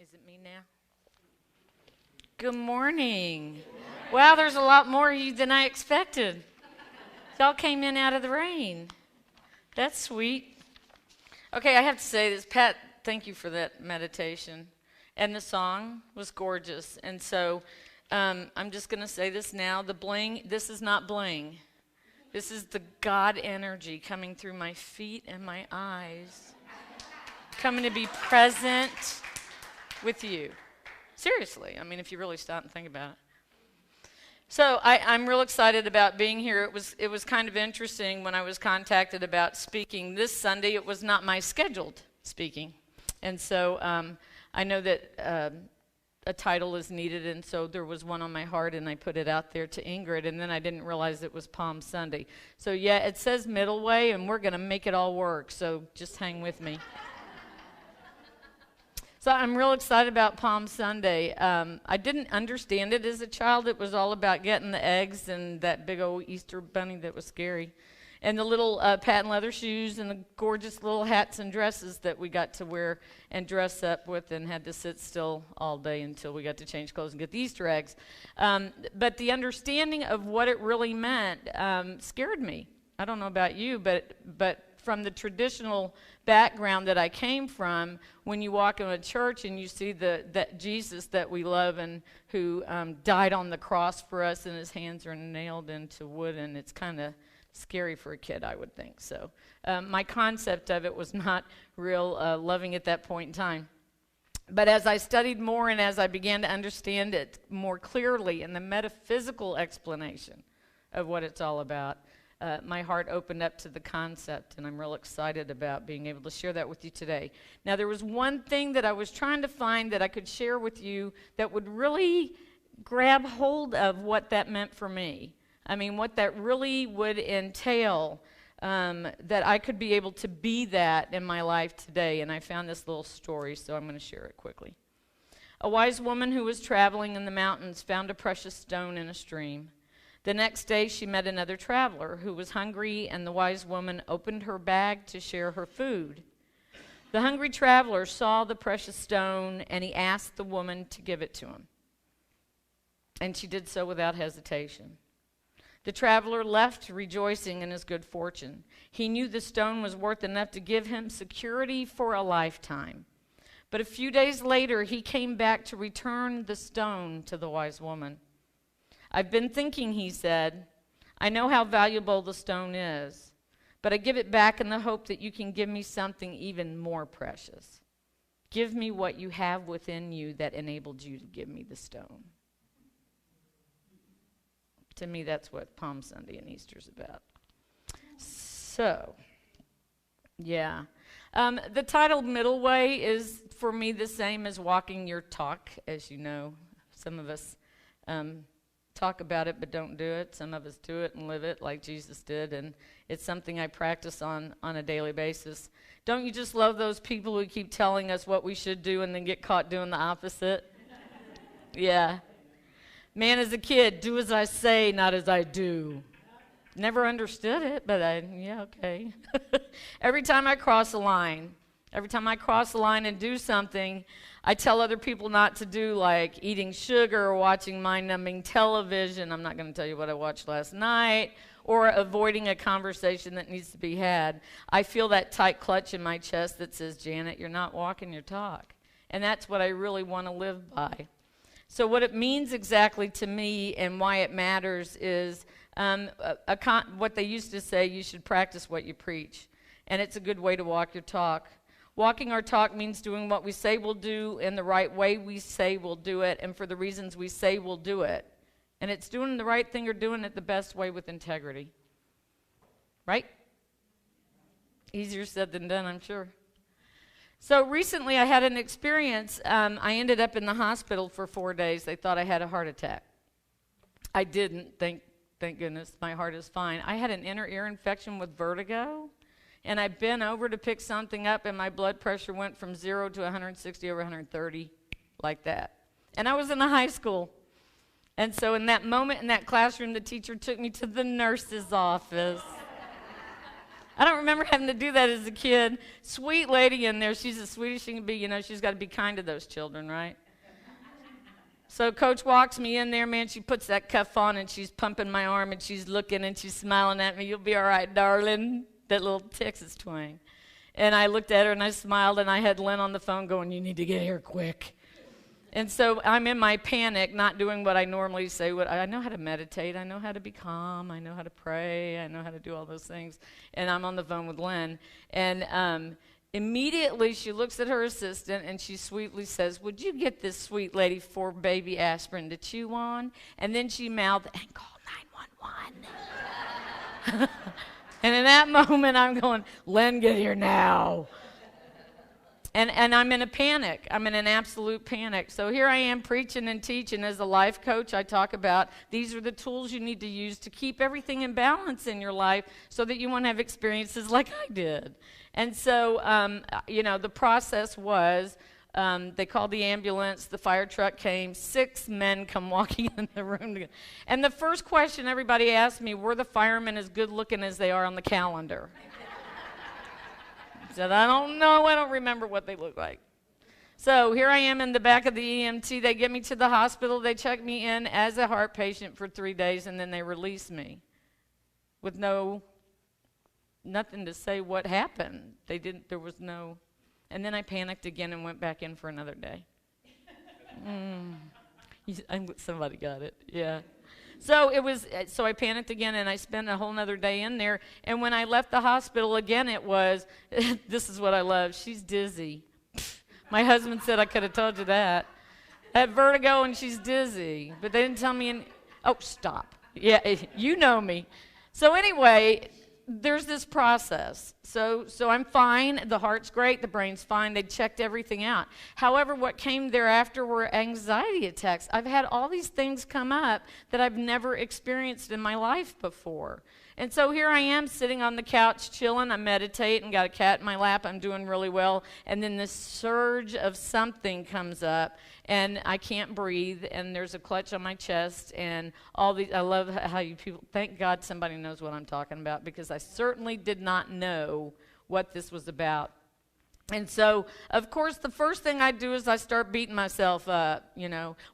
Is it me now? Good morning. Wow, there's a lot more of you than I expected. Y'all came in out of the rain. That's sweet. Okay, I have to say this. Pat, thank you for that meditation. And the song was gorgeous. And so I'm just going to say this now. The bling, this is not bling. This is the God energy coming through my feet and my eyes. Coming to be present with you. Seriously. I mean, if you really stop and think about it. So I'm real excited about being here. It was kind of interesting when I was contacted about speaking this Sunday. It was not my scheduled speaking. And so I know that a title is needed, and so there was one on my heart, and I put it out there to Ingrid, and then I didn't realize it was Palm Sunday. So yeah, it says middle way, and we're going to make it all work, so just hang with me. So I'm real excited about Palm Sunday. I didn't understand it as a child. It was all about getting the eggs and that big old Easter bunny that was scary. And the little patent leather shoes and the gorgeous little hats and dresses that we got to wear and dress up with and had to sit still all day until we got to change clothes and get the Easter eggs. But the understanding of what it really meant scared me. I don't know about you, but from the traditional background that I came from, when you walk in a church and you see that Jesus that we love and who died on the cross for us and his hands are nailed into wood, and it's kind of scary for a kid, I would think. So my concept of it was not real loving at that point in time. But as I studied more and as I began to understand it more clearly in the metaphysical explanation of what it's all about, my heart opened up to the concept, and I'm real excited about being able to share that with you today. Now, there was one thing that I was trying to find that I could share with you that would really grab hold of what that meant for me. I mean, what that really would entail, that I could be able to be that in my life today. And I found this little story, so I'm going to share it quickly. A wise woman who was traveling in the mountains found a precious stone in a stream. The next day, she met another traveler who was hungry, and the wise woman opened her bag to share her food. The hungry traveler saw the precious stone, and he asked the woman to give it to him. And she did so without hesitation. The traveler left rejoicing in his good fortune. He knew the stone was worth enough to give him security for a lifetime. But a few days later, he came back to return the stone to the wise woman. "I've been thinking," he said. "I know how valuable the stone is, but I give it back in the hope that you can give me something even more precious. Give me what you have within you that enabled you to give me the stone." To me, that's what Palm Sunday and Easter's about. So, yeah. The title Middle Way is, for me, the same as walking your talk, as you know. Some of us talk about it but don't do it. Some of us do it and live it like Jesus did, and it's something I practice on a daily basis. Don't you just love those people who keep telling us what we should do and then get caught doing the opposite? Yeah. Man, as a kid, do as I say, not as I do. Never understood it, but yeah, okay. Every time I cross a line and do something, I tell other people not to do, like eating sugar or watching mind-numbing television. I'm not going to tell you what I watched last night, or avoiding a conversation that needs to be had. I feel that tight clutch in my chest that says, "Janet, you're not walking your talk." And that's what I really want to live by. So what it means exactly to me and why it matters is what they used to say, you should practice what you preach. And it's a good way to walk your talk. Walking our talk means doing what we say we'll do in the right way we say we'll do it and for the reasons we say we'll do it. And it's doing the right thing or doing it the best way with integrity. Right? Easier said than done, I'm sure. So recently I had an experience. I ended up in the hospital for 4 days. They thought I had a heart attack. I didn't, thank goodness. My heart is fine. I had an inner ear infection with vertigo, and I bent over to pick something up, and my blood pressure went from 0 to 160 over 130, like that. And I was in a high school. And so in that moment in that classroom, the teacher took me to the nurse's office. I don't remember having to do that as a kid. Sweet lady in there. She's as sweet as she can be. She's got to be kind to those children, right? So Coach walks me in there, man. She puts that cuff on, and she's pumping my arm, and she's looking, and she's smiling at me. You'll be all right, darling. That little Texas twang. And I looked at her, and I smiled, and I had Lynn on the phone going, you need to get here quick. And so I'm in my panic, not doing what I normally say. I know how to meditate. I know how to be calm. I know how to pray. I know how to do all those things. And I'm on the phone with Lynn. And immediately she looks at her assistant, and she sweetly says, would you get this sweet lady 4 baby aspirin to chew on? And then she mouthed, and call 911. And in that moment, I'm going, Lynn, get here now. And I'm in a panic. I'm in an absolute panic. So here I am preaching and teaching. As a life coach, I talk about these are the tools you need to use to keep everything in balance in your life so that you won't have experiences like I did. And so, the process was they called the ambulance. The fire truck came. 6 men come walking in the room together. And the first question everybody asked me, were the firemen as good looking as they are on the calendar? I said, I don't know. I don't remember what they look like. So here I am in the back of the EMT. They get me to the hospital. They check me in as a heart patient for 3 days, and then they release me with nothing to say what happened. There was no, and then I panicked again and went back in for another day. Somebody got it, yeah. So I panicked again, and I spent a whole nother day in there. And when I left the hospital again, it was, this is what I love, she's dizzy. My husband said I could have told you that. I had vertigo, and she's dizzy. But they didn't tell me oh, stop. Yeah, you know me. So anyway, there's this process. So I'm fine. The heart's great. The brain's fine. They checked everything out. However, what came thereafter were anxiety attacks. I've had all these things come up that I've never experienced in my life before. And so here I am sitting on the couch chilling. I meditate and got a cat in my lap. I'm doing really well. And then this surge of something comes up, and I can't breathe, and there's a clutch on my chest, and all these. I love how you people, thank God somebody knows what I'm talking about, because I certainly did not know what this was about. And so, of course, the first thing I do is I start beating myself up,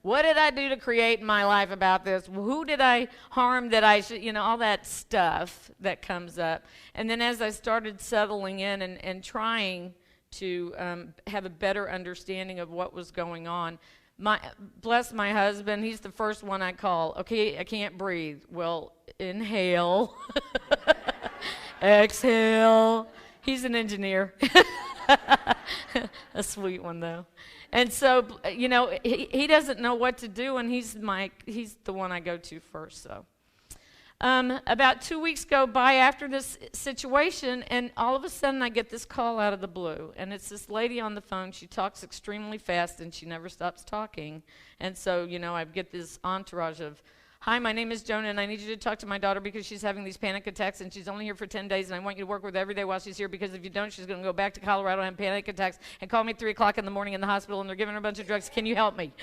What did I do to create my life about this? Who did I harm that I should, all that stuff that comes up. And then as I started settling in and trying to have a better understanding of what was going on, bless my husband, he's the first one I call. Okay, I can't breathe. Well, inhale, exhale. He's an engineer. A sweet one, though. And so, he doesn't know what to do, and he's the one I go to first. So about 2 weeks go by after this situation, and all of a sudden I get this call out of the blue, and it's this lady on the phone. She talks extremely fast, and she never stops talking. And so, I get this entourage of, hi, my name is Jonah, and I need you to talk to my daughter because she's having these panic attacks, and she's only here for 10 days, and I want you to work with her every day while she's here, because if you don't, she's going to go back to Colorado and have panic attacks and call me at 3 o'clock in the morning in the hospital, and they're giving her a bunch of drugs. Can you help me?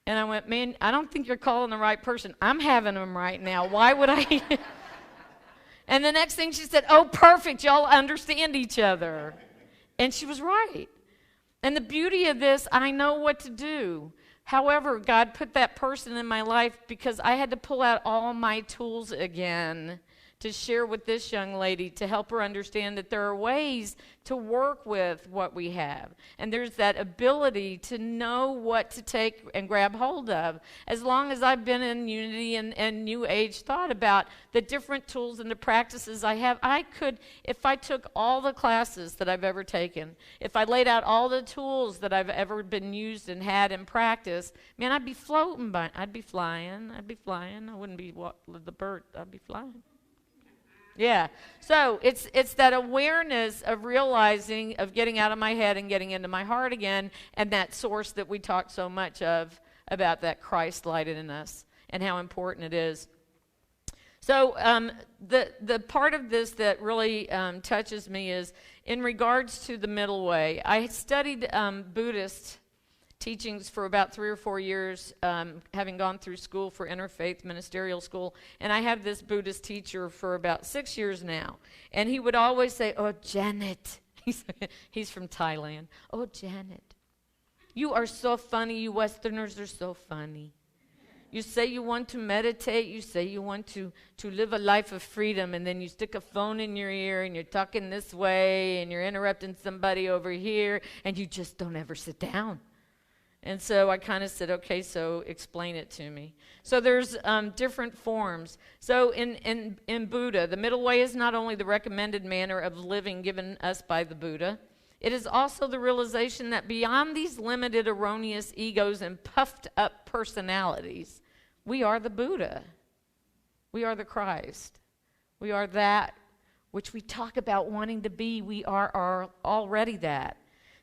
And I went, man, I don't think you're calling the right person. I'm having them right now. Why would I? And the next thing she said, oh, perfect. Y'all understand each other. And she was right. And the beauty of this, I know what to do. However, God put that person in my life because I had to pull out all my tools again to share with this young lady to help her understand that there are ways to work with what we have. And there's that ability to know what to take and grab hold of. As long as I've been in Unity and New Age thought about the different tools and the practices I have, I could, if I took all the classes that I've ever taken, if I laid out all the tools that I've ever been used and had in practice, man, I'd be floating by, I'd be flying. I wouldn't be the bird, I'd be flying. Yeah, so it's that awareness of realizing, of getting out of my head and getting into my heart again, and that source that we talk so much of, about that Christ light in us and how important it is. So the part of this that really touches me is in regards to the middle way. I studied Buddhist teachings for about 3 or 4 years, having gone through school for interfaith ministerial school. And I have this Buddhist teacher for about 6 years now. And he would always say, "Oh, Janet." He's from Thailand. "Oh, Janet, you are so funny. You Westerners are so funny. You say you want to meditate. You say you want to live a life of freedom. And then you stick a phone in your ear and you're talking this way and you're interrupting somebody over here. And you just don't ever sit down." And so I kind of said, "Okay, so explain it to me." So there's different forms. So in Buddha, the middle way is not only the recommended manner of living given us by the Buddha, it is also the realization that beyond these limited, erroneous egos and puffed up personalities, we are the Buddha. We are the Christ. We are that which we talk about wanting to be. We are already that.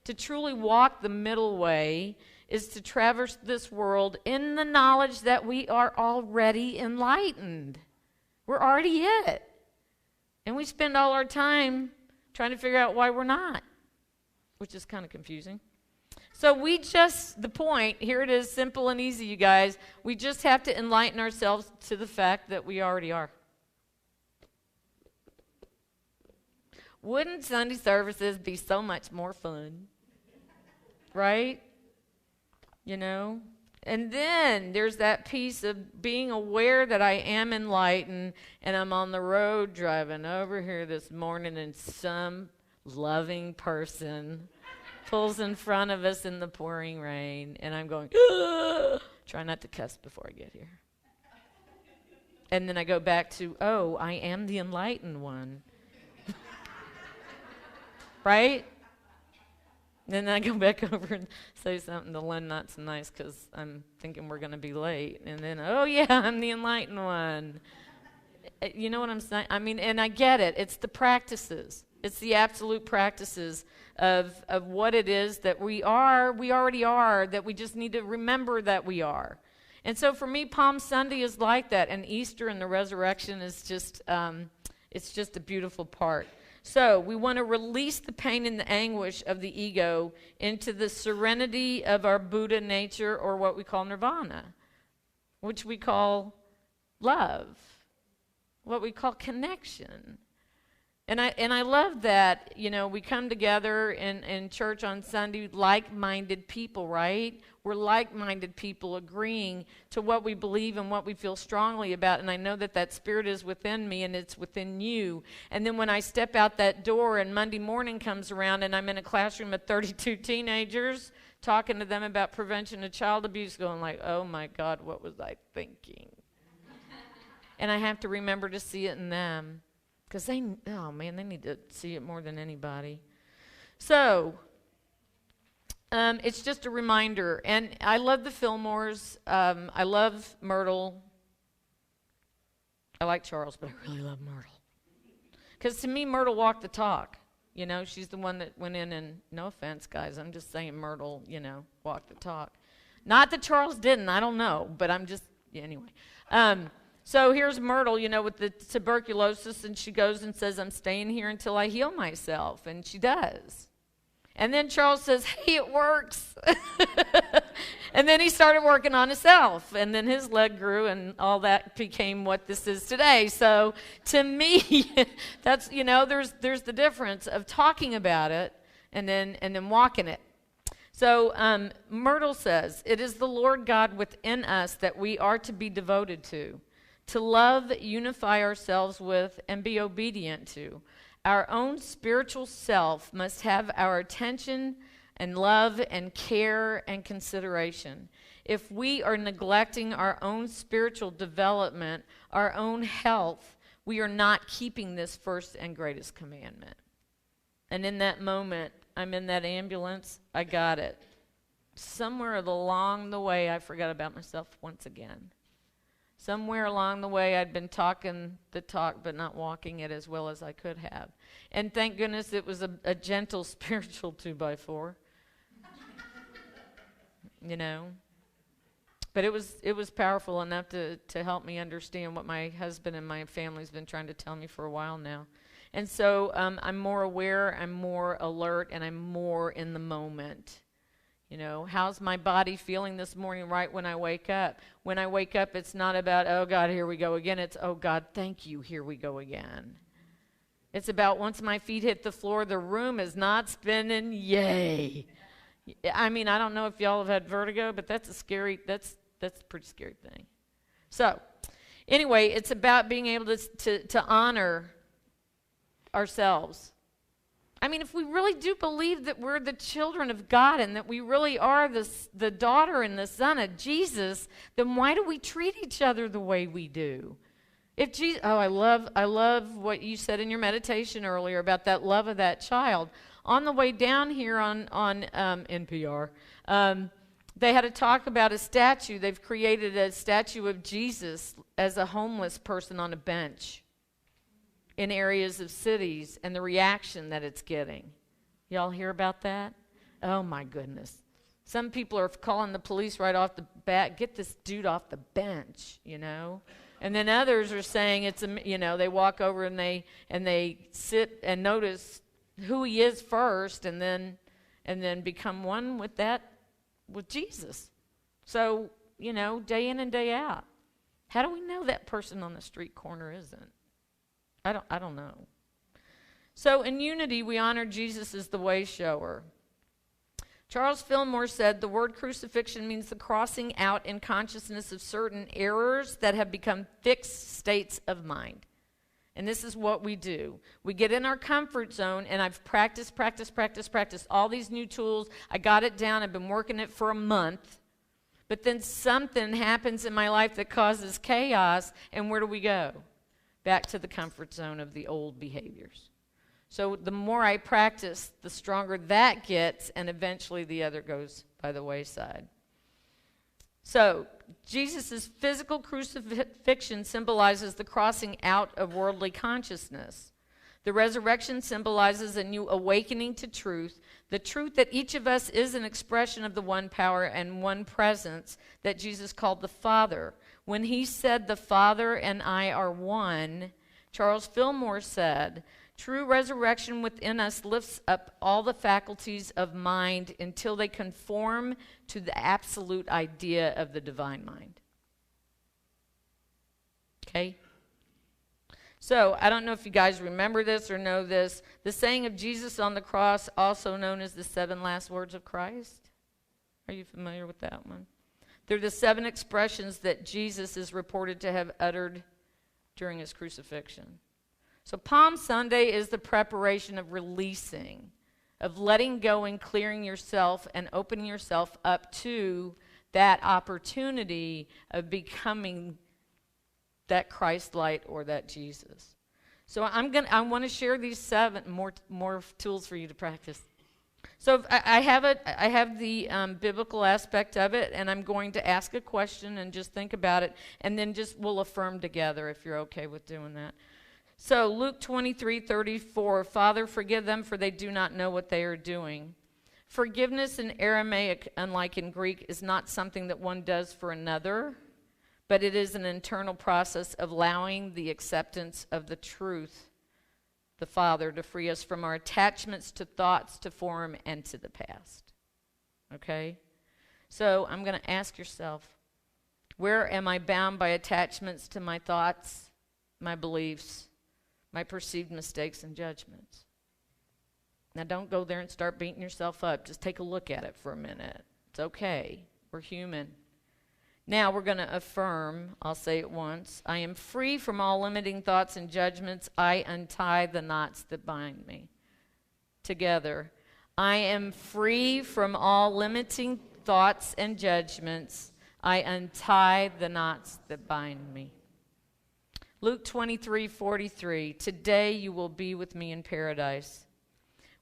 To truly walk the middle way is to traverse this world in the knowledge that we are already enlightened. We're already it. And we spend all our time trying to figure out why we're not, which is kind of confusing. So the point, here it is, simple and easy, you guys. We just have to enlighten ourselves to the fact that we already are. Wouldn't Sunday services be so much more fun? Right? You know? And then there's that piece of being aware that I am enlightened, and I'm on the road driving over here this morning, and some loving person pulls in front of us in the pouring rain, and I'm going, "Ugh!" Try not to cuss before I get here. And then I go back to, oh, I am the enlightened one. Right? Then I go back over and say something to Lynn not so nice because I'm thinking we're going to be late. And then, oh, yeah, I'm the enlightened one. You know what I'm saying? I mean, and I get it. It's the practices. It's the absolute practices of what it is that we already are, that we just need to remember that we are. And so for me, Palm Sunday is like that. And Easter and the resurrection is just, it's just a beautiful part. So we want to release the pain and the anguish of the ego into the serenity of our Buddha nature, or what we call nirvana, which we call love, what we call connection. And I love that, you know, we come together in church on Sunday, like-minded people, right? We're like-minded people agreeing to what we believe and what we feel strongly about. And I know that spirit is within me and it's within you. And then when I step out that door and Monday morning comes around and I'm in a classroom of 32 teenagers talking to them about prevention of child abuse, going like, oh my God, what was I thinking? And I have to remember to see it in them. Because they need to see it more than anybody. So, it's just a reminder. And I love the Fillmores. I love Myrtle. I like Charles, but I really love Myrtle. Because to me, Myrtle walked the talk. You know, she's the one that went in and, no offense, guys, I'm just saying Myrtle, you know, walked the talk. Not that Charles didn't, I don't know, but I'm just, anyway. So here's Myrtle, you know, with the tuberculosis, and she goes and says, I'm staying here until I heal myself, and she does. And then Charles says, hey, it works. And then he started working on himself, and then his leg grew, and all that became what this is today. So to me, that's, you know, there's the difference of talking about it and then walking it. So Myrtle says, it is the Lord God within us that we are to be devoted to love, unify ourselves with, and be obedient to. Our own spiritual self must have our attention and love and care and consideration. If we are neglecting our own spiritual development, our own health, we are not keeping this first and greatest commandment. And in that moment, I'm in that ambulance, I got it. Somewhere along the way, I forgot about myself once again. Somewhere along the way, I'd been talking the talk, but not walking it as well as I could have. And thank goodness it was a gentle spiritual 2x4. You know? But it was powerful enough to help me understand what my husband and my family's been trying to tell me for a while now. And so I'm more aware, I'm more alert, and I'm more in the moment. You know, how's my body feeling this morning right when I wake up? When I wake up, it's not about, oh, God, here we go again. It's, oh, God, thank you, here we go again. It's about once my feet hit the floor, the room is not spinning, yay. I mean, I don't know if y'all have had vertigo, but that's a pretty scary thing. So, anyway, it's about being able to honor ourselves. I mean, if we really do believe that we're the children of God and that we really are the daughter and the son of Jesus, then why do we treat each other the way we do? If Jesus, I love what you said in your meditation earlier about that love of that child. On the way down here on NPR, they had a talk about a statue. They've created a statue of Jesus as a homeless person on a bench in areas of cities, and the reaction that it's getting. Y'all hear about that? Oh my goodness. Some people are calling the police right off the bat, get this dude off the bench, you know? And then others are saying they walk over and they sit and notice who he is first, and then become one with Jesus. So, day in and day out. How do we know that person on the street corner isn't? I don't know. So in unity, we honor Jesus as the way shower. Charles Fillmore said, the word crucifixion means the crossing out in consciousness of certain errors that have become fixed states of mind. And this is what we do. We get in our comfort zone, and I've practiced all these new tools. I got it down. I've been working it for a month. But then something happens in my life that causes chaos, and where do we go? Back to the comfort zone of the old behaviors. So the more I practice, the stronger that gets, and eventually the other goes by the wayside. So Jesus' physical crucifixion symbolizes the crossing out of worldly consciousness. The resurrection symbolizes a new awakening to truth, the truth that each of us is an expression of the one power and one presence that Jesus called the Father. When he said the Father and I are one, Charles Fillmore said, true resurrection within us lifts up all the faculties of mind until they conform to the absolute idea of the divine mind. Okay? So, I don't know if you guys remember this or know this. The saying of Jesus on the cross, also known as the 7 last words of Christ. Are you familiar with that one? They're the 7 expressions that Jesus is reported to have uttered during his crucifixion. So Palm Sunday is the preparation of releasing, of letting go and clearing yourself and opening yourself up to that opportunity of becoming that Christ light or that Jesus. So I want to share these 7 more tools for you to practice. So I have the biblical aspect of it, and I'm going to ask a question and just think about it, and then we'll affirm together if you're okay with doing that. So Luke 23:34, Father, forgive them, for they do not know what they are doing. Forgiveness in Aramaic, unlike in Greek, is not something that one does for another, but it is an internal process of allowing the acceptance of the truth, the Father, to free us from our attachments to thoughts, to form, and to the past. Okay? So I'm going to ask yourself, where am I bound by attachments to my thoughts, my beliefs, my perceived mistakes and judgments? Now don't go there and start beating yourself up. Just take a look at it for a minute. It's okay. We're human. Now we're going to affirm, I'll say it once, I am free from all limiting thoughts and judgments. I untie the knots that bind me. Together, I am free from all limiting thoughts and judgments. I untie the knots that bind me. Luke 23:43, today you will be with me in paradise.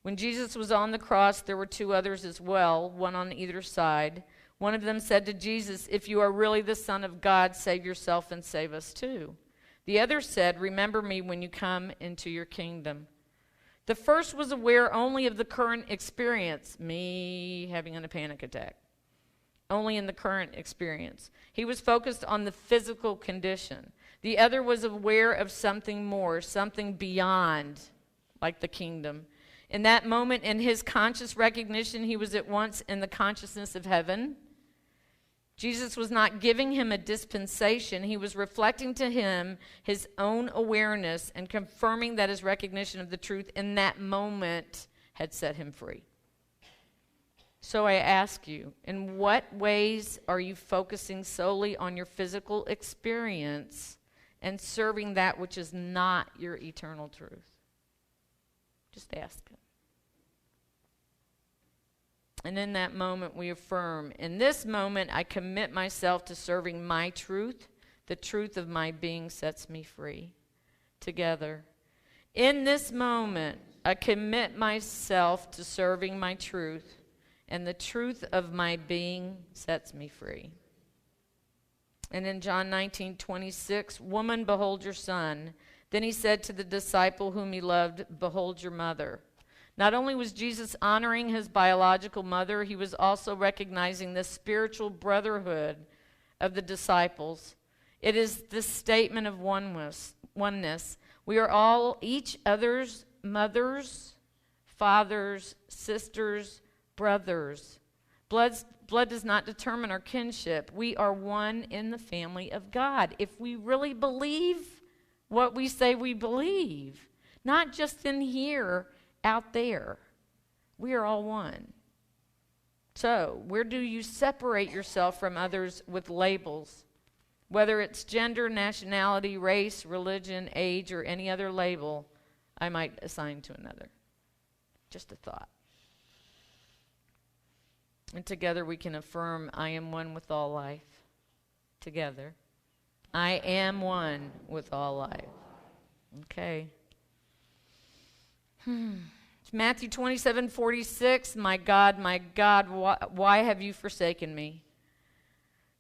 When Jesus was on the cross, there were 2 others as well, one on either side. One of them said to Jesus, if you are really the Son of God, save yourself and save us too. The other said, remember me when you come into your kingdom. The first was aware only of the current experience, me having a panic attack, only in the current experience. He was focused on the physical condition. The other was aware of something more, something beyond, like the kingdom. In that moment, in his conscious recognition, he was at once in the consciousness of heaven. Jesus was not giving him a dispensation. He was reflecting to him his own awareness and confirming that his recognition of the truth in that moment had set him free. So I ask you, in what ways are you focusing solely on your physical experience and serving that which is not your eternal truth? Just ask him. And in that moment, we affirm, in this moment, I commit myself to serving my truth. The truth of my being sets me free. Together. In this moment, I commit myself to serving my truth, and the truth of my being sets me free. And in John 19:26, woman, behold your son. Then he said to the disciple whom he loved, behold your mother. Not only was Jesus honoring his biological mother, he was also recognizing the spiritual brotherhood of the disciples. It is this statement of oneness. We are all each other's mothers, fathers, sisters, brothers. Blood does not determine our kinship. We are one in the family of God. If we really believe what we say we believe, not just in here, out there, we are all one. So, where do you separate yourself from others with labels? Whether it's gender, nationality, race, religion, age, or any other label I might assign to another. Just a thought. And together we can affirm, I am one with all life. Together. I am one with all life. Okay. Matthew 27:46, my God, why have you forsaken me?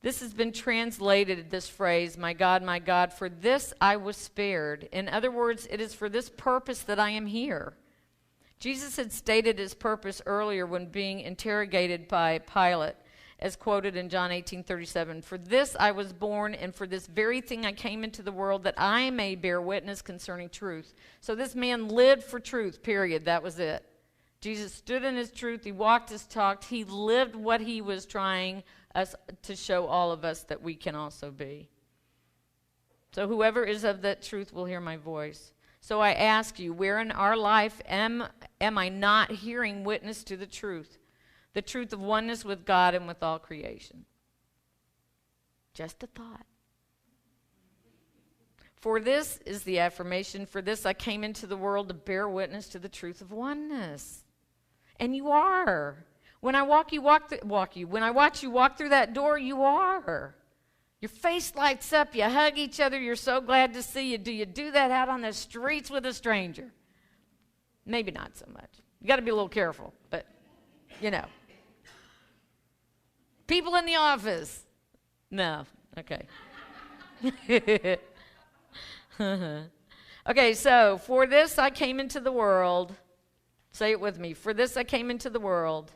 This has been translated, this phrase, my God, for this I was spared. In other words, it is for this purpose that I am here. Jesus had stated his purpose earlier when being interrogated by Pilate, as quoted in John 18:37. For this I was born, and for this very thing I came into the world, that I may bear witness concerning truth. So this man lived for truth, period. That was it. Jesus stood in his truth. He walked his talk. He lived what he was trying us to show all of us that we can also be. So whoever is of that truth will hear my voice. So I ask you, where in our life am I not hearing witness to the truth? The truth of oneness with God and with all creation. Just a thought. For this is the affirmation. For this I came into the world to bear witness to the truth of oneness. And you are. When I watch you walk through that door, you are. Your face lights up. You hug each other. You're so glad to see you. Do you do that out on the streets with a stranger? Maybe not so much. You got to be a little careful, but you know. People in the office. No. Okay. Okay, so for this I came into the world. Say it with me. For this I came into the world.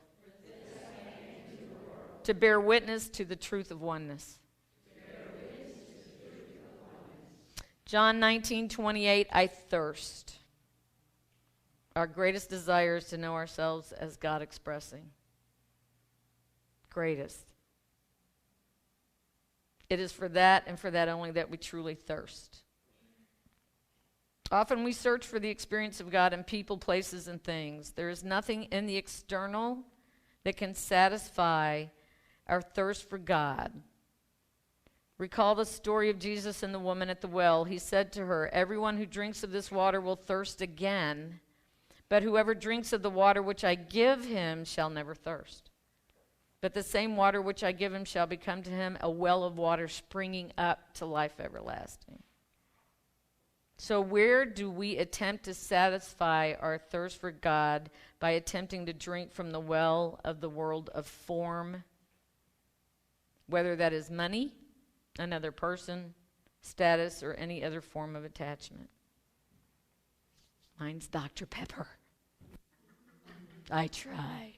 To bear witness to the truth of oneness. John 19:28, I thirst. Our greatest desire is to know ourselves as God expressing. Greatest. It is for that and for that only that we truly thirst. Often we search for the experience of God in people, places, and things. There is nothing in the external that can satisfy our thirst for God. Recall the story of Jesus and the woman at the well. He said to her, everyone who drinks of this water will thirst again, but whoever drinks of the water which I give him shall never thirst. But the same water which I give him shall become to him a well of water springing up to life everlasting. So where do we attempt to satisfy our thirst for God by attempting to drink from the well of the world of form? Whether that is money, another person, status, or any other form of attachment. Mine's Dr. Pepper. I try.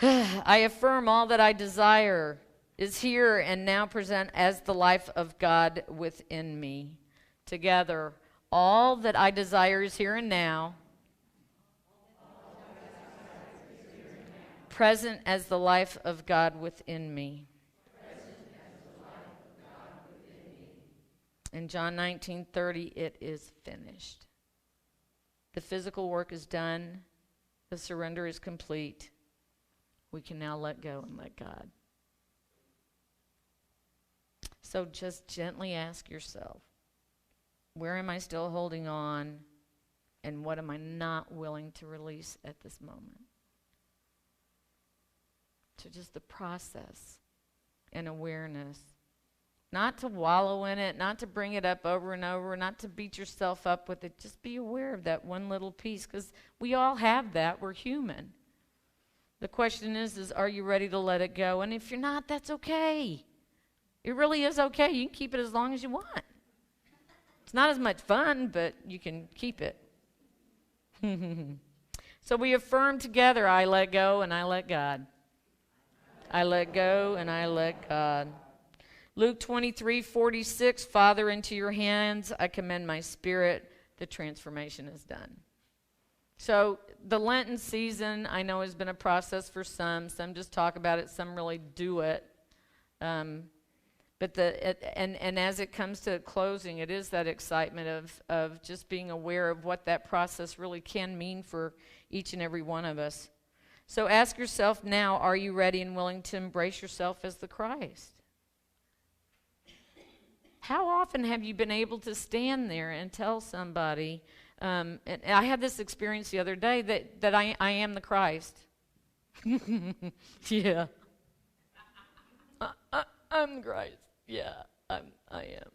I affirm all that I desire is here and now present as the life of God within me. Together, all that I desire is here and now. present as the life of God within me. In John 19:30, it is finished. The physical work is done. The surrender is complete. We can now let go and let God. So just gently ask yourself, where am I still holding on, and what am I not willing to release at this moment? To just the process and awareness. Not to wallow in it, not to bring it up over and over, not to beat yourself up with it. Just be aware of that one little piece, because we all have that. We're human. The question is are you ready to let it go? And if you're not, that's okay. It really is okay. You can keep it as long as you want. It's not as much fun, but you can keep it. So we affirm together, I let go and I let God. I let go and I let God. Luke 23:46, Father, into your hands I commend my spirit. The transformation is done. So the Lenten season, I know, has been a process for some. Some just talk about it. Some really do it. But as it comes to closing, it is that excitement of just being aware of what that process really can mean for each and every one of us. So ask yourself now, are you ready and willing to embrace yourself as the Christ? How often have you been able to stand there and tell somebody, and I had this experience the other day, that I am the Christ. Yeah. I'm the Christ. Yeah, I am.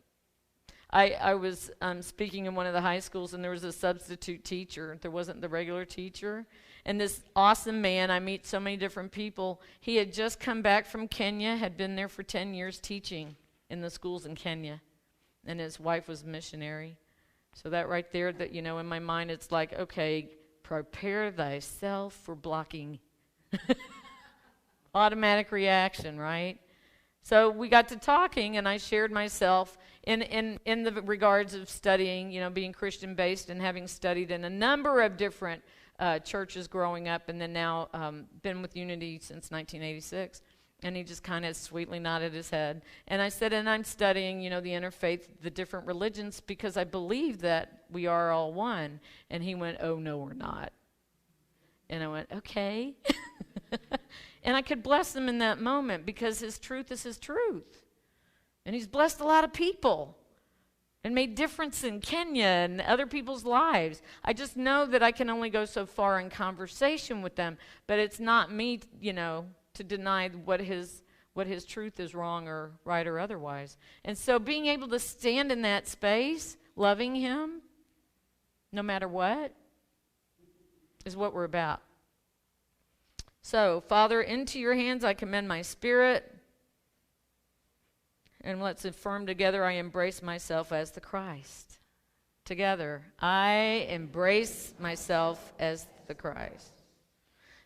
I was speaking in one of the high schools, and there was a substitute teacher. There wasn't the regular teacher. And this awesome man, I meet so many different people, he had just come back from Kenya, had been there for 10 years teaching in the schools in Kenya. And his wife was a missionary. So that right there, that, you know, in my mind, it's like, okay, prepare thyself for blocking. Automatic reaction, right? So we got to talking, and I shared myself in the regards of studying, you know, being Christian-based and having studied in a number of different churches growing up, and then now been with Unity since 1986. And he just kind of sweetly nodded his head. And I said, and I'm studying, you know, the interfaith, the different religions, because I believe that we are all one. And he went, oh, no, we're not. And I went, okay. And I could bless him in that moment, because his truth is his truth. And he's blessed a lot of people and made difference in Kenya and other people's lives. I just know that I can only go so far in conversation with them, but it's not me, you know, to deny what his truth is wrong or right or otherwise. And so being able to stand in that space, loving him, no matter what, is what we're about. So, Father, into your hands I commend my spirit. And let's affirm together, I embrace myself as the Christ. Together, I embrace myself as the Christ.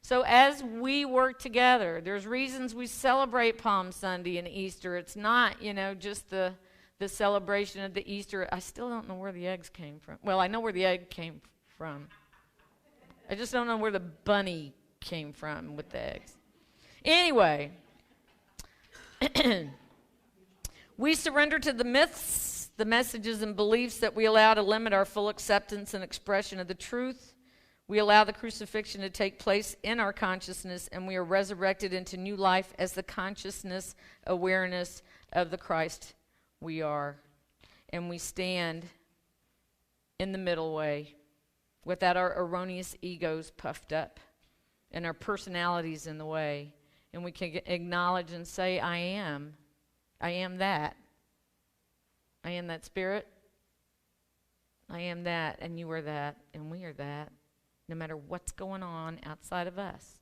So as we work together, there's reasons we celebrate Palm Sunday and Easter. It's not, you know, just the celebration of the Easter. I still don't know where the eggs came from. Well, I know where the egg came from. I just don't know where the bunny came from with the eggs. Anyway, we surrender to the myths, the messages and beliefs that we allow to limit our full acceptance and expression of the truth. We allow the crucifixion to take place in our consciousness, and we are resurrected into new life as the consciousness, awareness of the Christ we are. And we stand in the middle way without our erroneous egos puffed up and our personalities in the way. And we can acknowledge and say, I am that. I am that spirit. I am that, and you are that, and we are that. No matter what's going on outside of us.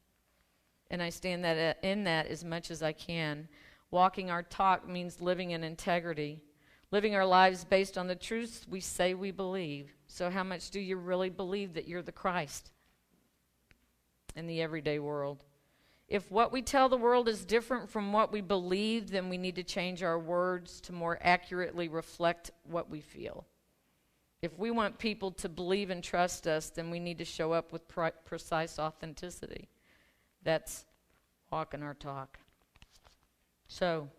And I stand that in that as much as I can. Walking our talk means living in integrity. Living our lives based on the truths we say we believe. So how much do you really believe that you're the Christ in the everyday world? If what we tell the world is different from what we believe, then we need to change our words to more accurately reflect what we feel. If we want people to believe and trust us, then we need to show up with precise authenticity. That's walking our talk. So,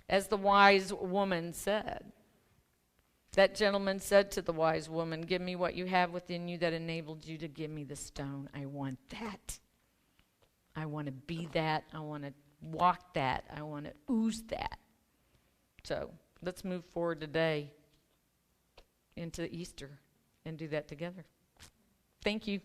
as the wise woman said, that gentleman said to the wise woman, give me what you have within you that enabled you to give me the stone. I want that. I want to be that. I want to walk that. I want to ooze that. So let's move forward today into Easter and do that together. Thank you.